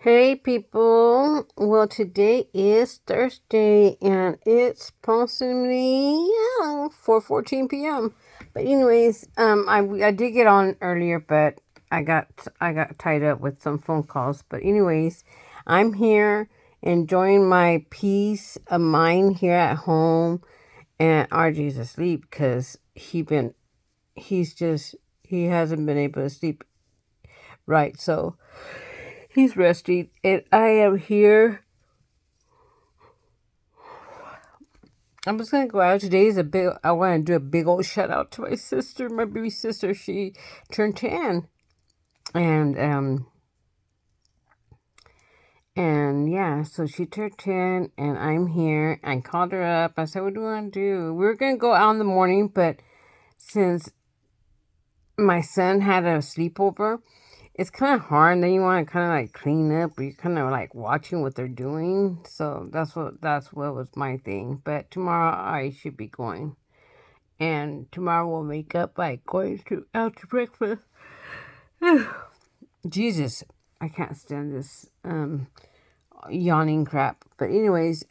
Hey people, well today is Thursday and it's approximately 4:14 p.m. But anyways, I did get on earlier, but I got tied up with some phone calls. But anyways, I'm here enjoying my peace of mind here at home, and RJ's asleep because he hasn't been able to sleep right, so he's resting, and I am here. I'm just gonna go out. Today is a big. I want to do a big old shout out to my sister, my baby sister. She turned 10, and yeah, so she turned 10, and I'm here. I called her up. I said, "What do you want to do?" We were gonna go out in the morning, but since my son had a sleepover, it's kind of hard. And then you want to kind of like clean up, but you're kind of like watching what they're doing. So that's what was my thing. But tomorrow I should be going, and tomorrow we'll make up by going out to breakfast. Jesus, I can't stand this yawning crap. But anyways,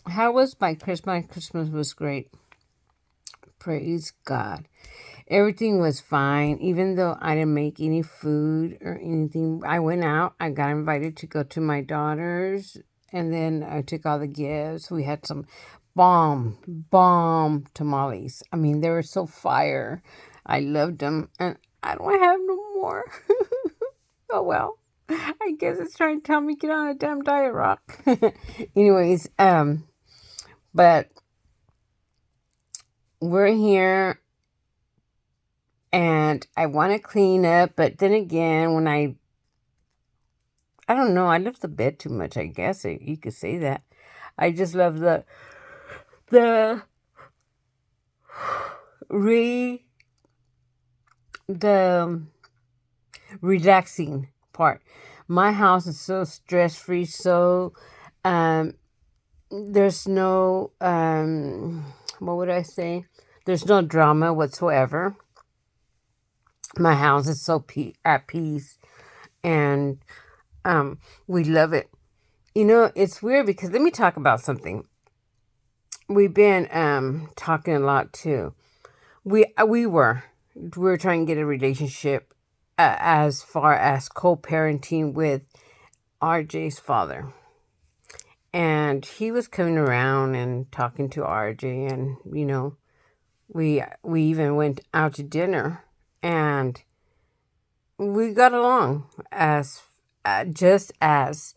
how was my Christmas? My Christmas was great. Praise God. Everything was fine, even though I didn't make any food or anything. I went out. I got invited to go to my daughter's, and then I took all the gifts. We had some bomb tamales. I mean, they were so fire. I loved them, and I don't have no more. Oh well. I guess it's trying to tell me get on a damn diet, rock. Anyways, but we're here and I want to clean up, but then again, when I don't know, I love the bed too much. I guess you could say that. I just love the re the relaxing part. My house is so stress free, so um, there's no what would I say? There's no drama whatsoever. My house is so at peace, and we love it. You know, it's weird because let me talk about something. We've been talking a lot too. We were trying to get a relationship as far as co-parenting with RJ's father, and he was coming around and talking to RJ, and we even went out to dinner, and we got along as just as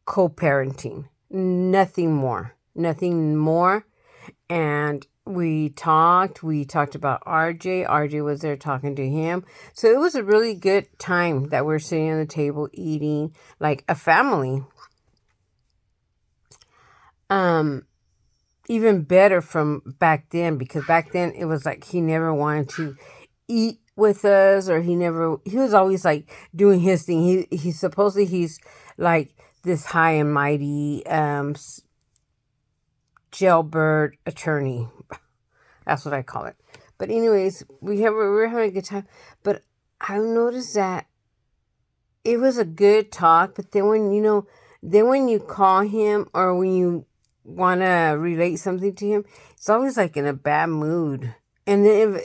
co-parenting, nothing more. And we talked about RJ was there talking to him, so it was a really good time that we're sitting on the table eating like a family. um Even better from back then, because back then it was like he never wanted to eat with us, or he was always like doing his thing. He supposedly he's like this high and mighty jailbird attorney. That's what I call it. But anyways, we're having a good time. But I noticed that it was a good talk, but then when you call him, or when you want to relate something to him, it's always like in a bad mood. And then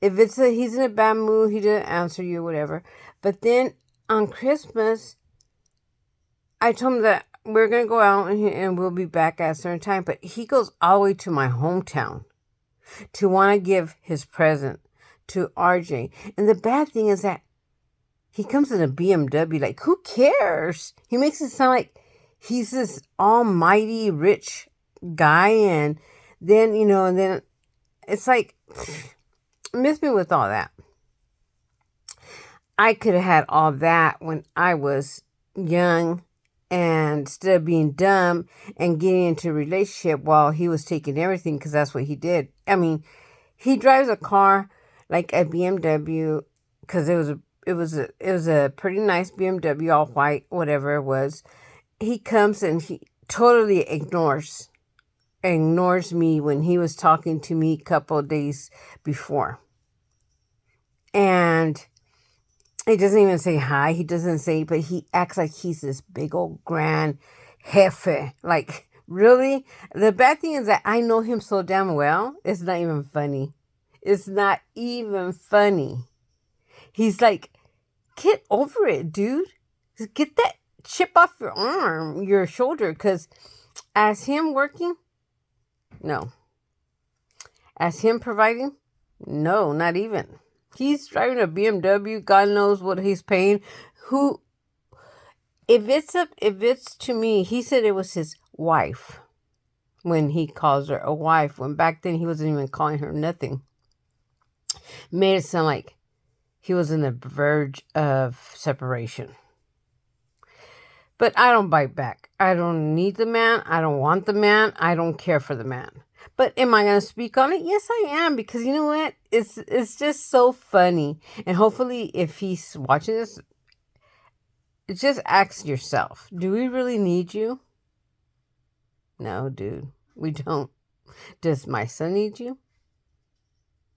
if he's in a bad mood, he didn't answer you, whatever. But then on Christmas, I told him that we're gonna go out and we'll be back at a certain time. But he goes all the way to my hometown to want to give his present to RJ. And the bad thing is that he comes in a BMW. Like, who cares? He makes it sound like he's this almighty rich guy, and then it's like, miss me with all that. I could have had all that when I was young, and instead of being dumb and getting into a relationship while he was taking everything, because that's what he did. I mean, he drives a car like a BMW, because it was a pretty nice BMW, all white, whatever it was. He comes and he totally ignores me when he was talking to me a couple of days before. And He doesn't even say hi. He doesn't say, but he acts like he's this big old grand jefe. Like, really? The bad thing is that I know him so damn well, it's not even funny. It's not even funny. He's like, get over it, dude. Get that chip off your arm, your shoulder, because as him working, no. As him providing, no, not even. He's driving a BMW. God knows what he's paying. Who? If it's to me, he said it was his wife when he calls her a wife. When back then he wasn't even calling her nothing. Made it sound like he was on the verge of separation. But I don't bite back. I don't need the man. I don't want the man. I don't care for the man. But am I going to speak on it? Yes, I am. Because you know what? It's just so funny. And hopefully if he's watching this, just ask yourself, do we really need you? No, dude. We don't. Does my son need you?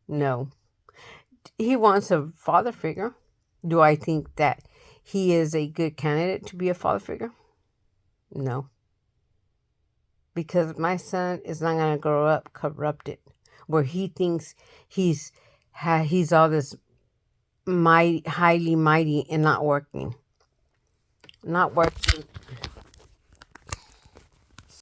No. He wants a father figure. Do I think that he is a good candidate to be a father figure? No. Because my son is not going to grow up corrupted, where he thinks he's all this highly mighty and not working. Not working